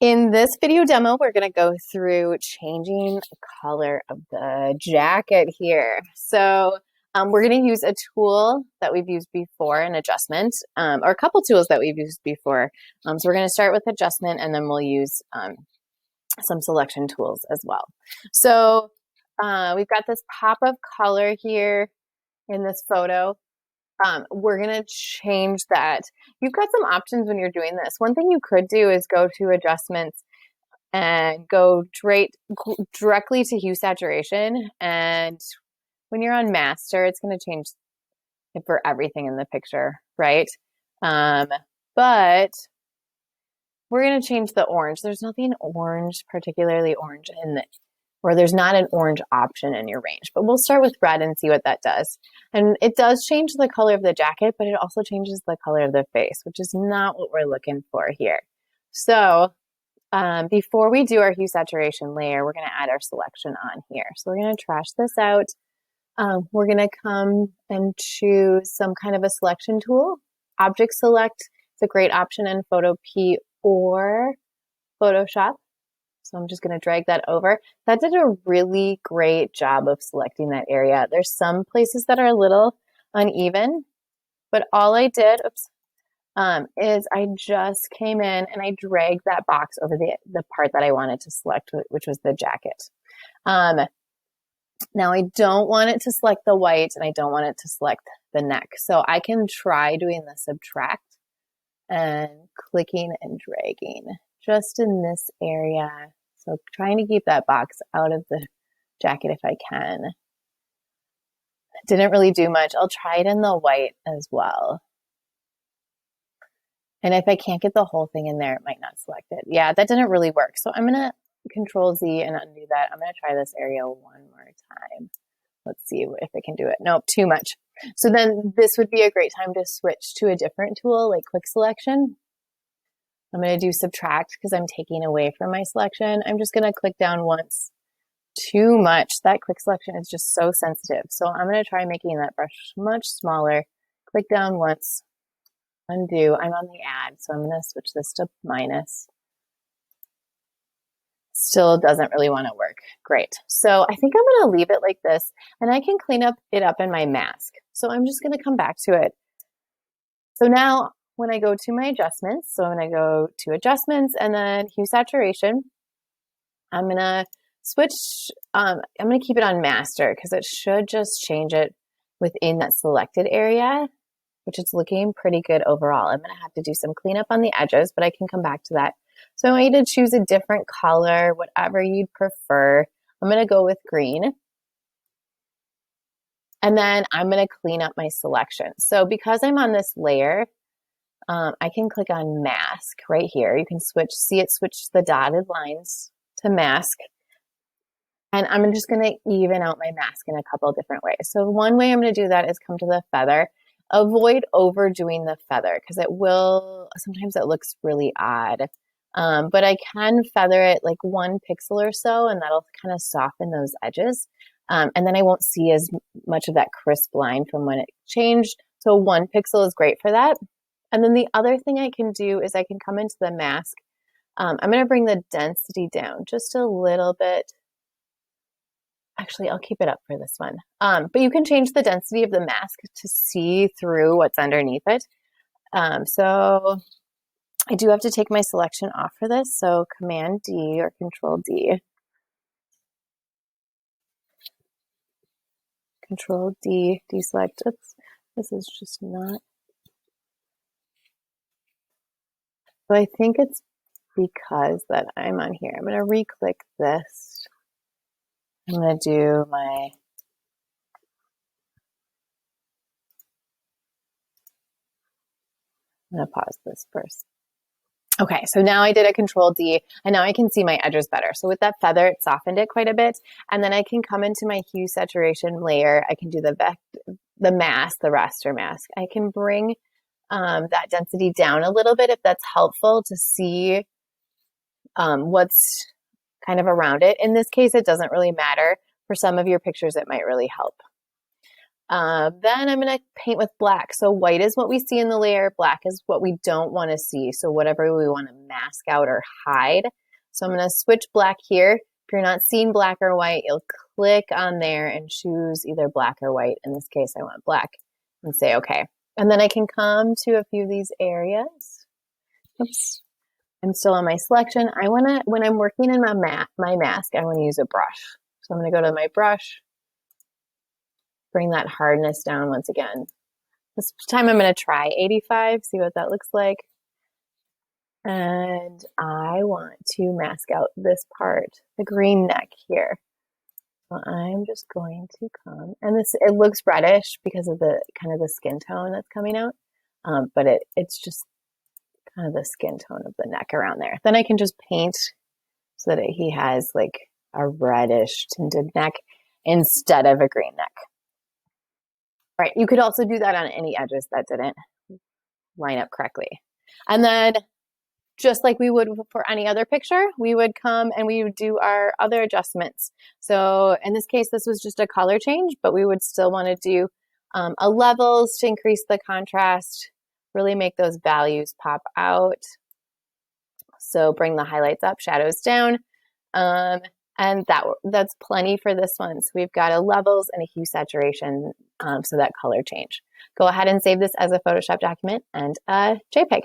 In this video demo, we're going to go through changing the color of the jacket here. So we're going to use a tool that we've used before, an adjustment, or a couple tools that we've used before. So we're going to start with adjustment, and then we'll use some selection tools as well. So we've got this pop of color here in this photo. We're going to change that. You've got some options when you're doing this. One thing you could do is go to adjustments and go directly to hue saturation. And when you're on master, it's going to change it for everything in the picture, right? But we're going to change the orange. There's nothing orange, particularly orange in the, or there's not an orange option in your range, but we'll start with red and see what that does. And it does change the color of the jacket, but it also changes the color of the face, which is not what we're looking for here. So before we do our hue saturation layer, we're going to add our selection on here. So we're going to trash this out. We're going to come and choose some kind of a selection tool. Object select is a great option in Photo P or Photoshop. So I'm just going to drag that over. That did a really great job of selecting that area. There's some places that are a little uneven, but all I did is I just came in and I dragged that box over the part that I wanted to select, which was the jacket. Now I don't want it to select the white and I don't want it to select the neck. So I can try doing the subtract and clicking and dragging just in this area. So trying to keep that box out of the jacket if I can. Didn't really do much. I'll try it in the white as well. And if I can't get the whole thing in there, it might not select it. Yeah, that didn't really work. So I'm going to Control Z and undo that. I'm going to try this area one more time. Let's see if I can do it. Nope, too much. So then this would be a great time to switch to a different tool like quick selection. I'm going to do subtract because I'm taking away from my selection. I'm just going to click down once. Too much. That quick selection is just so sensitive. So I'm going to try making that brush much smaller. Click down once. Undo. I'm on the add, so I'm going to switch this to minus. Still doesn't really want to work. Great. So I think I'm going to leave it like this, and I can clean it up in my mask. So I'm just going to come back to it. So now when I go to my adjustments, so I'm going to go to adjustments and then hue saturation, I'm going to switch, I'm going to keep it on master because it should just change it within that selected area, which is looking pretty good overall. I'm going to have to do some cleanup on the edges, but I can come back to that. So I want you to choose a different color, whatever you'd prefer. I'm going to go with green. And then I'm going to clean up my selection. So because I'm on this layer, I can click on mask right here. You can see it switch the dotted lines to mask. And I'm just going to even out my mask in a couple different ways. So one way I'm going to do that is come to the feather. Avoid overdoing the feather because sometimes it looks really odd. But I can feather it like 1 pixel or so, and that'll kind of soften those edges. And then I won't see as much of that crisp line from when it changed. So 1 pixel is great for that. And then the other thing I can do is I can come into the mask. I'm going to bring the density down just a little bit. Actually, I'll keep it up for this one. But you can change the density of the mask to see through what's underneath it. So I do have to take my selection off for this. So Command D or Control D. Control D, deselect. Oops, this is just not. So I think it's because that I'm on here. I'm going to re-click this. I'm going to do I'm going to pause this first. Okay, so now I did a Control D, and now I can see my edges better. So with that feather, it softened it quite a bit. And then I can come into my hue saturation layer. I can do the mask, the raster mask. I can bring that density down a little bit if that's helpful to see what's kind of around it. In this case, it doesn't really matter. For some of your pictures, it might really help. Then I'm going to paint with black. So white is what we see in the layer. Black is what we don't want to see. So whatever we want to mask out or hide. So I'm going to switch black here. If you're not seeing black or white, you'll click on there and choose either black or white. In this case, I want black and say okay. And then I can come to a few of these areas. Oops. I'm still on my selection. I want to, when I'm working in my mask, I want to use a brush. So I'm going to go to my brush, bring that hardness down once again. This time I'm going to try 85, see what that looks like. And I want to mask out this part, the green neck here. So I'm just going to come, and this, it looks reddish because of the kind of the skin tone that's coming out, but it's just kind of the skin tone of the neck around there. Then I can just paint so that he has like a reddish tinted neck instead of a green neck. All right, you could also do that on any edges that didn't line up correctly. And then just like we would for any other picture, we would come and we would do our other adjustments. So in this case, this was just a color change, but we would still want to do a levels to increase the contrast, really make those values pop out. So bring the highlights up, shadows down, and that's plenty for this one. So we've got a levels and a hue saturation, so that color change. Go ahead and save this as a Photoshop document and a JPEG.